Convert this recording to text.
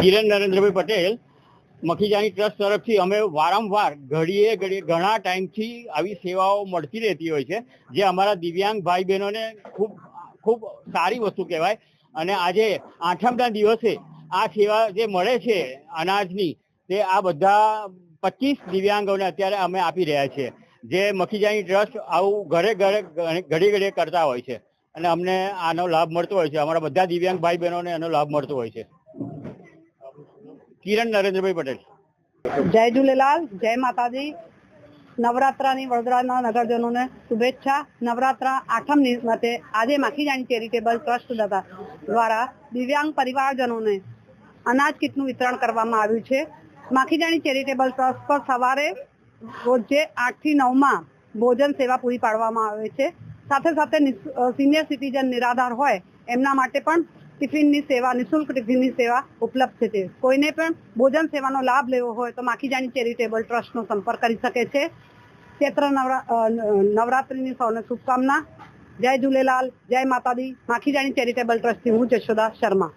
કિરણ Narendrabhai Patel મખીજાની trust તરફથી અમે વારંવાર ઘડીએ ઘણા ટાઈમથી આવી સેવાઓ મળતી રહેતી હોય છે, જે અમારા દિવ્યાંગ ભાઈ બહેનોને ખૂબ સારી વસ્તુ કહેવાય. અને આજે 8મના દિવસે આ સેવા જે મળે છે અનાજની, તે આ બધા 25 દિવ્યાંગોને અત્યારે અમે આપી રહ્યા છીએ, જે મખીજાની ટ્રસ્ટ આવું ઘડીએ કરતા હોય છે અને અમને આનો લાભ મળતો હોય છે. અમારા બધા દિવ્યાંગ ભાઈ બહેનોને આનો લાભ મળતો હોય છે. કિરણ નરેન્દ્રભાઈ પટેલ. જય ઝૂલેલાલ, જય માતાજી. નવરાત્રાની વડોદરાના નગરજનોને શુભેચ્છા. નવરાત્રા 8મ નિમિત્તે આજે માખીજાણી ચેરિટેબલ ટ્રસ્ટ દ્વારા દિવ્યાંગ પરિવારજનોને અનાજ કીટનું વિતરણ કરવામાં આવ્યું છે. માખીજાણી ચેરિટેબલ ટ્રસ્ટ પર સવારે રોજે 8 થી 9માં ભોજન સેવા પૂરી પાડવામાં આવે છે. સાથે સાથે સિનિયર સિટીઝન નિરાધાર હોય એમના માટે પણ ટિફિનની સેવા, નિઃશુલ્ક ટિફિનની સેવા ઉપલબ્ધ છે. કોઈને પણ ભોજન સેવાનો લાભ લેવો હોય તો માખીજાણી ચેરિટેબલ ટ્રસ્ટનો સંપર્ક કરી શકે છે. ચૈત્ર નવરાત્રિની સૌને શુભકામના. જય ઝૂલેલાલ, જય માતાજી. માખીજાણી ચેરિટેબલ ટ્રસ્ટથી હું જશોદા શર્મા.